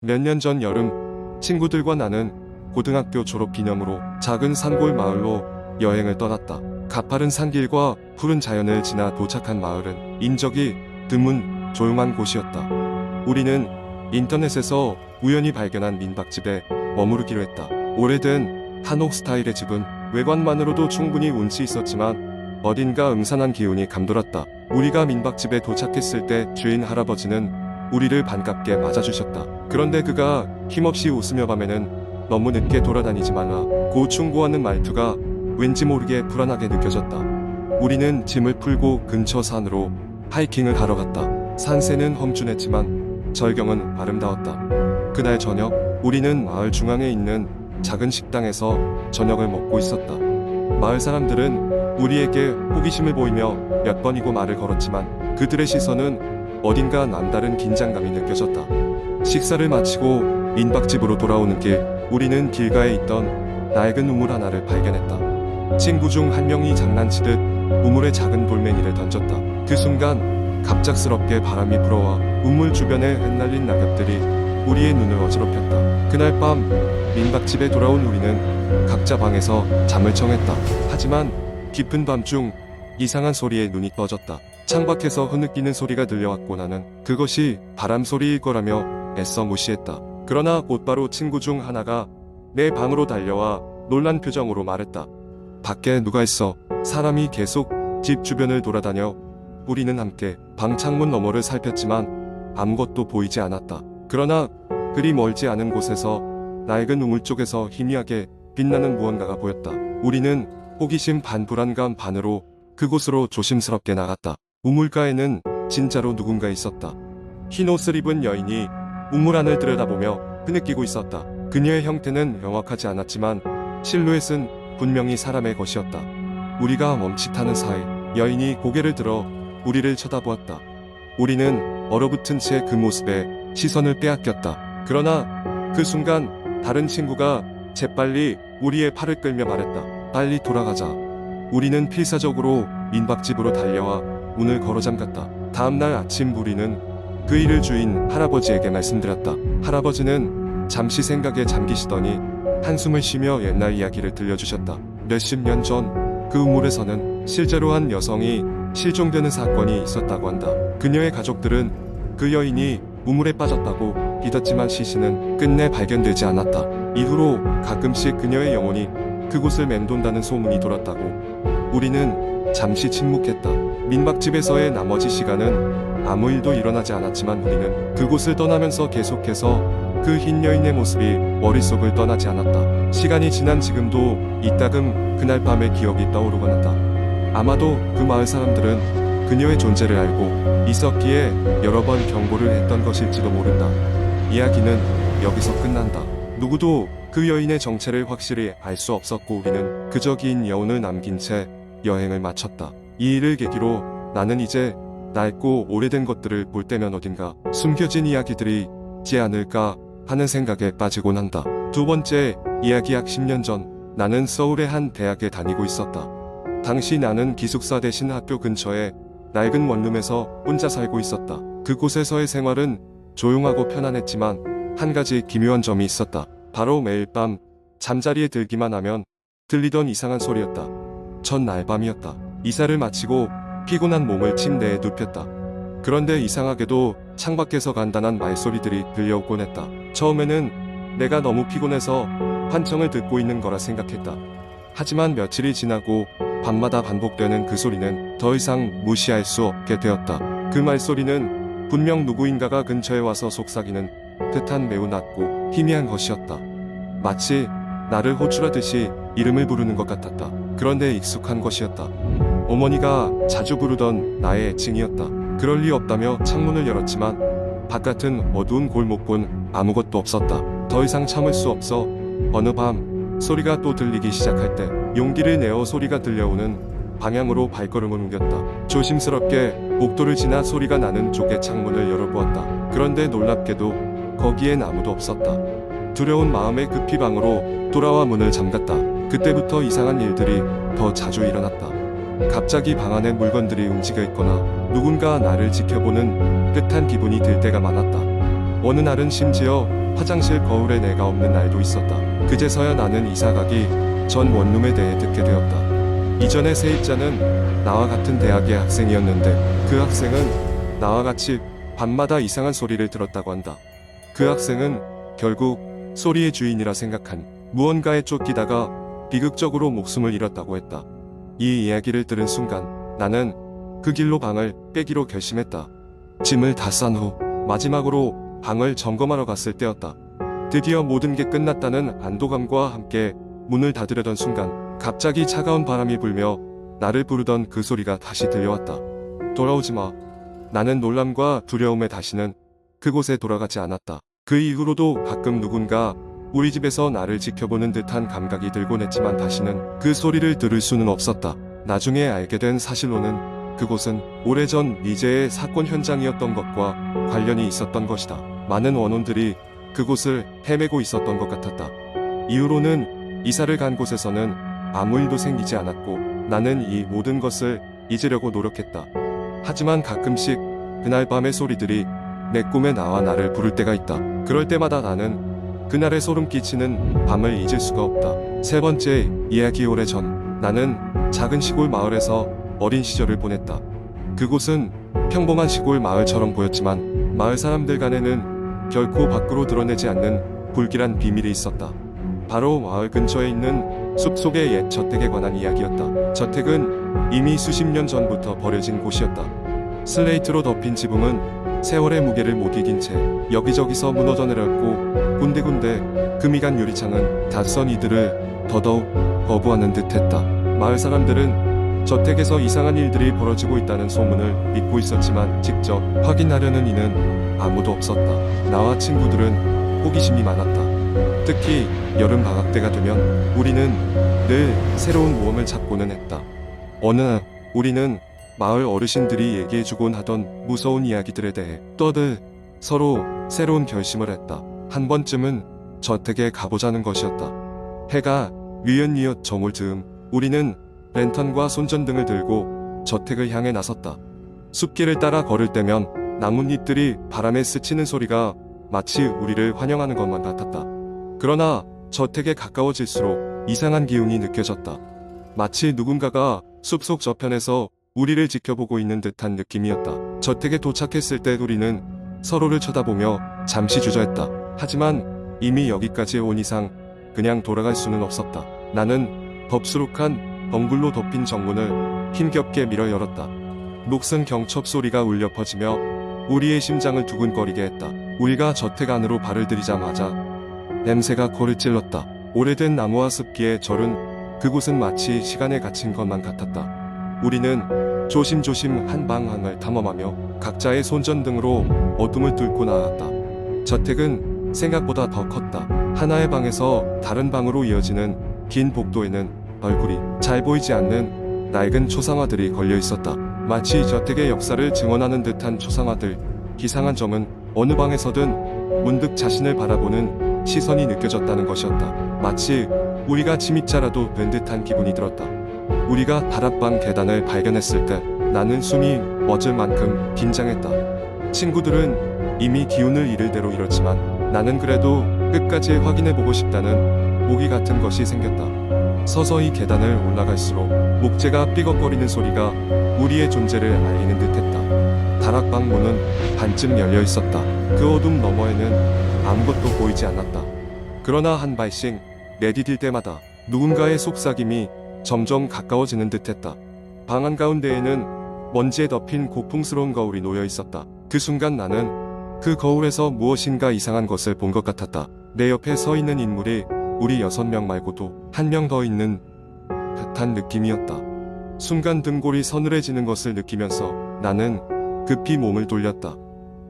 몇 년 전 여름, 친구들과 나는 고등학교 졸업 기념으로 작은 산골 마을로 여행을 떠났다. 가파른 산길과 푸른 자연을 지나 도착한 마을은 인적이 드문 조용한 곳이었다. 우리는 인터넷에서 우연히 발견한 민박집에 머무르기로 했다. 오래된 한옥 스타일의 집은 외관만으로도 충분히 운치 있었지만 어딘가 음산한 기운이 감돌았다. 우리가 민박집에 도착했을 때 주인 할아버지는 우리를 반갑게 맞아주셨다. 그런데 그가 힘없이 웃으며 밤에는 너무 늦게 돌아다니지 말라 고 충고하는 말투가 왠지 모르게 불안하게 느껴졌다. 우리는 짐을 풀고 근처 산으로 하이킹을 하러 갔다. 산세는 험준했지만 절경은 아름다웠다. 그날 저녁 우리는 마을 중앙에 있는 작은 식당에서 저녁을 먹고 있었다. 마을 사람들은 우리에게 호기심을 보이며 몇 번이고 말을 걸었지만 그들의 시선은 어딘가 남다른 긴장감이 느껴졌다. 식사를 마치고 민박집으로 돌아오는 길, 우리는 길가에 있던 낡은 우물 하나를 발견했다. 친구 중 한 명이 장난치듯 우물에 작은 돌멩이를 던졌다. 그 순간 갑작스럽게 바람이 불어와 우물 주변에 흩날린 낙엽들이 우리의 눈을 어지럽혔다. 그날 밤 민박집에 돌아온 우리는 각자 방에서 잠을 청했다. 하지만 깊은 밤중 이상한 소리에 눈이 떠졌다. 창밖에서 흐느끼는 소리가 들려왔고 나는 그것이 바람소리일 거라며 애써 무시했다. 그러나 곧바로 친구 중 하나가 내 방으로 달려와 놀란 표정으로 말했다. 밖에 누가 있어. 사람이 계속 집 주변을 돌아다녀. 우리는 함께 방 창문 너머를 살폈지만 아무것도 보이지 않았다. 그러나 그리 멀지 않은 곳에서 낡은 우물 쪽에서 희미하게 빛나는 무언가가 보였다. 우리는 호기심 반 불안감 반으로 그곳으로 조심스럽게 나갔다. 우물가에는 진짜로 누군가 있었다. 흰 옷을 입은 여인이 우물 안을 들여다보며 흐느끼고 있었다. 그녀의 형태는 명확하지 않았지만 실루엣은 분명히 사람의 것이었다. 우리가 멈칫하는 사이 여인이 고개를 들어 우리를 쳐다보았다. 우리는 얼어붙은 채 그 모습에 시선을 빼앗겼다. 그러나 그 순간 다른 친구가 재빨리 우리의 팔을 끌며 말했다. 빨리 돌아가자. 우리는 필사적으로 민박집으로 달려와 문을 걸어 잠갔다. 다음날 아침 우리는 그 일을 주인 할아버지에게 말씀드렸다. 할아버지는 잠시 생각에 잠기시더니 한숨을 쉬며 옛날 이야기를 들려주셨다. 몇십 년 전 그 우물에서는 실제로 한 여성이 실종되는 사건이 있었다고 한다. 그녀의 가족들은 그 여인이 우물에 빠졌다고 믿었지만 시신은 끝내 발견되지 않았다. 이후로 가끔씩 그녀의 영혼이 그곳을 맴돈다는 소문이 돌았다고. 우리는 잠시 침묵했다. 민박집에서의 나머지 시간은 아무 일도 일어나지 않았지만 우리는 그곳을 떠나면서 계속해서 그 흰 여인의 모습이 머릿속을 떠나지 않았다. 시간이 지난 지금도 이따금 그날 밤의 기억이 떠오르곤 한다. 아마도 그 마을 사람들은 그녀의 존재를 알고 있었기에 여러 번 경고를 했던 것일지도 모른다. 이야기는 여기서 끝난다. 누구도 그 여인의 정체를 확실히 알 수 없었고 우리는 그저 긴 여운을 남긴 채 여행을 마쳤다. 이 일을 계기로 나는 이제 낡고 오래된 것들을 볼 때면 어딘가 숨겨진 이야기들이 있지 않을까 하는 생각에 빠지곤 한다. 두 번째 이야기. 약 10년 전 나는 서울의 한 대학에 다니고 있었다. 당시 나는 기숙사 대신 학교 근처에 낡은 원룸에서 혼자 살고 있었다. 그곳에서의 생활은 조용하고 편안했지만 한 가지 기묘한 점이 있었다. 바로 매일 밤 잠자리에 들기만 하면 들리던 이상한 소리였다. 첫날 밤이었다. 이사를 마치고 피곤한 몸을 침대에 눕혔다. 그런데 이상하게도 창밖에서 간단한 말소리들이 들려오곤 했다. 처음에는 내가 너무 피곤해서 환청을 듣고 있는 거라 생각했다. 하지만 며칠이 지나고 밤마다 반복되는 그 소리는 더 이상 무시할 수 없게 되었다. 그 말소리는 분명 누구인가가 근처에 와서 속삭이는 듯한 매우 낮고 희미한 것이었다. 마치 나를 호출하듯이 이름을 부르는 것 같았다. 그런데 익숙한 것이었다. 어머니가 자주 부르던 나의 애칭이었다. 그럴 리 없다며 창문을 열었지만 바깥은 어두운 골목뿐 아무것도 없었다. 더 이상 참을 수 없어 어느 밤 소리가 또 들리기 시작할 때 용기를 내어 소리가 들려오는 방향으로 발걸음을 옮겼다. 조심스럽게 복도를 지나 소리가 나는 쪽의 창문을 열어보았다. 그런데 놀랍게도 거기엔 아무도 없었다. 두려운 마음에 급히 방으로 돌아와 문을 잠갔다. 그때부터 이상한 일들이 더 자주 일어났다. 갑자기 방 안에 물건들이 움직여 있거나 누군가 나를 지켜보는 듯한 기분이 들 때가 많았다. 어느 날은 심지어 화장실 거울에 내가 없는 날도 있었다. 그제서야 나는 이사가기 전 원룸에 대해 듣게 되었다. 이전의 세입자는 나와 같은 대학의 학생이었는데 그 학생은 나와 같이 밤마다 이상한 소리를 들었다고 한다. 그 학생은 결국 소리의 주인이라 생각한 무언가에 쫓기다가 비극적으로 목숨을 잃었다고 했다. 이 이야기를 들은 순간 나는 그 길로 방을 빼기로 결심했다. 짐을 다 싼 후 마지막으로 방을 점검하러 갔을 때였다. 드디어 모든 게 끝났다는 안도감과 함께 문을 닫으려던 순간 갑자기 차가운 바람이 불며 나를 부르던 그 소리가 다시 들려왔다. 돌아오지 마. 나는 놀람과 두려움에 다시는 그곳에 돌아가지 않았다. 그 이후로도 가끔 누군가 우리 집에서 나를 지켜보는 듯한 감각이 들곤 했지만 다시는 그 소리를 들을 수는 없었다. 나중에 알게 된 사실로는 그곳은 오래전 미제의 사건 현장이었던 것과 관련이 있었던 것이다. 많은 원혼들이 그곳을 헤매고 있었던 것 같았다. 이후로는 이사를 간 곳에서는 아무 일도 생기지 않았고 나는 이 모든 것을 잊으려고 노력했다. 하지만 가끔씩 그날 밤의 소리들이 내 꿈에 나와 나를 부를 때가 있다. 그럴 때마다 나는 그날의 소름 끼치는 밤을 잊을 수가 없다. 세 번째 이야기. 오래전 나는 작은 시골 마을에서 어린 시절을 보냈다. 그곳은 평범한 시골 마을처럼 보였지만 마을 사람들 간에는 결코 밖으로 드러내지 않는 불길한 비밀이 있었다. 바로 마을 근처에 있는 숲속의 옛 저택에 관한 이야기였다. 저택은 이미 수십 년 전부터 버려진 곳이었다. 슬레이트로 덮인 지붕은 세월의 무게를 못 이긴 채 여기저기서 무너져 내렸고 군데군데 금이 간 유리창은 낯선 이들을 더더욱 거부하는 듯했다. 마을 사람들은 저택에서 이상한 일들이 벌어지고 있다는 소문을 믿고 있었지만 직접 확인하려는 이는 아무도 없었다. 나와 친구들은 호기심이 많았다. 특히 여름 방학 때가 되면 우리는 늘 새로운 모험을 찾고는 했다. 어느 날 우리는 마을 어르신들이 얘기해주곤 하던 무서운 이야기들에 대해 떠들 서로 새로운 결심을 했다. 한 번쯤은 저택에 가보자는 것이었다. 해가 뉘엿뉘엿 저물 즈음 우리는 랜턴과 손전등을 들고 저택을 향해 나섰다. 숲길을 따라 걸을 때면 나뭇잎들이 바람에 스치는 소리가 마치 우리를 환영하는 것만 같았다. 그러나 저택에 가까워질수록 이상한 기운이 느껴졌다. 마치 누군가가 숲속 저편에서 우리를 지켜보고 있는 듯한 느낌이었다. 저택에 도착했을 때 우리는 서로를 쳐다보며 잠시 주저했다. 하지만 이미 여기까지 온 이상 그냥 돌아갈 수는 없었다. 나는 덥수룩한 덩굴로 덮인 정문을 힘겹게 밀어 열었다. 녹슨 경첩 소리가 울려 퍼지며 우리의 심장을 두근거리게 했다. 우리가 저택 안으로 발을 들이자마자 냄새가 코를 찔렀다. 오래된 나무와 습기에 절은 그곳은 마치 시간에 갇힌 것만 같았다. 우리는 조심조심 한 방 한을 탐험하며 각자의 손전등으로 어둠을 뚫고 나갔다. 저택은 생각보다 더 컸다. 하나의 방에서 다른 방으로 이어지는 긴 복도에는 얼굴이 잘 보이지 않는 낡은 초상화들이 걸려 있었다. 마치 저택의 역사를 증언하는 듯한 초상화들. 이상한 점은 어느 방에서든 문득 자신을 바라보는 시선이 느껴졌다는 것이었다. 마치 우리가 침입자라도 된 듯한 기분이 들었다. 우리가 다락방 계단을 발견했을 때 나는 숨이 멎을 만큼 긴장했다. 친구들은 이미 기운을 잃을 대로 잃었지만 나는 그래도 끝까지 확인해보고 싶다는 모기 같은 것이 생겼다. 서서히 계단을 올라갈수록 목재가 삐걱거리는 소리가 우리의 존재를 알리는 듯했다. 다락방 문은 반쯤 열려 있었다. 그 어둠 너머에는 아무것도 보이지 않았다. 그러나 한 발씩 내디딜 때마다 누군가의 속삭임이 점점 가까워지는 듯했다. 방 한가운데에는 먼지에 덮인 고풍스러운 거울이 놓여 있었다. 그 순간 나는 그 거울에서 무엇인가 이상한 것을 본 것 같았다. 내 옆에 서 있는 인물이 우리 6명 말고도 한 명 더 있는 듯한 느낌이었다. 순간 등골이 서늘해지는 것을 느끼면서 나는 급히 몸을 돌렸다.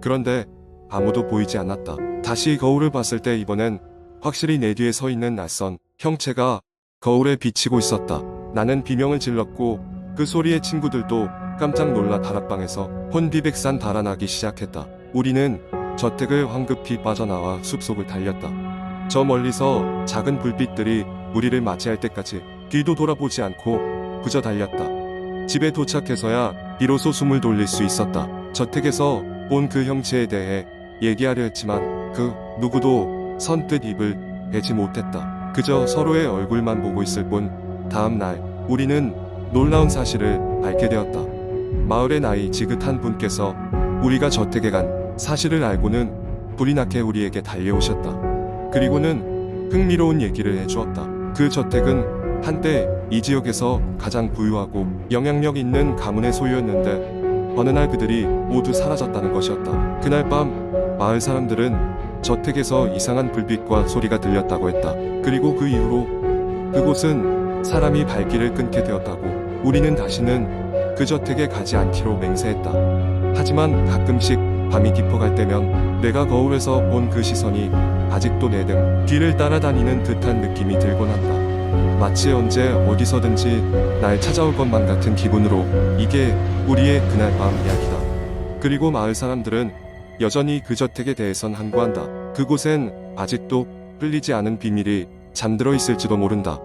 그런데 아무도 보이지 않았다. 다시 거울을 봤을 때 이번엔 확실히 내 뒤에 서 있는 낯선 형체가 거울에 비치고 있었다. 나는 비명을 질렀고 그 소리에 친구들도 깜짝 놀라 다락방에서 혼비백산 달아나기 시작했다. 우리는 저택을 황급히 빠져나와 숲속을 달렸다. 저 멀리서 작은 불빛들이 우리를 맞이할 때까지 뒤도 돌아보지 않고 그저 달렸다. 집에 도착해서야 비로소 숨을 돌릴 수 있었다. 저택에서 본 그 형체에 대해 얘기하려 했지만 그 누구도 선뜻 입을 대지 못했다. 그저 서로의 얼굴만 보고 있을 뿐. 다음 날 우리는 놀라운 사실을 알게 되었다. 마을의 나이 지긋한 분께서 우리가 저택에 간 사실을 알고는 불이 나게 우리에게 달려오셨다. 그리고는 흥미로운 얘기를 해주었다. 그 저택은 한때 이 지역에서 가장 부유하고 영향력 있는 가문의 소유였는데 어느 날 그들이 모두 사라졌다는 것이었다. 그날 밤 마을 사람들은 저택에서 이상한 불빛과 소리가 들렸다고 했다. 그리고 그 이후로 그곳은 사람이 발길을 끊게 되었다고. 우리는 다시는 그 저택에 가지 않기로 맹세했다. 하지만 가끔씩 밤이 깊어갈 때면 내가 거울에서 본 그 시선이 아직도 내 등 뒤를 따라다니는 듯한 느낌이 들곤 한다. 마치 언제 어디서든지 날 찾아올 것만 같은 기분으로. 이게 우리의 그날 밤 이야기다. 그리고 마을 사람들은 여전히 그 저택에 대해선 항구한다. 그곳엔 아직도 풀리지 않은 비밀이 잠들어 있을지도 모른다.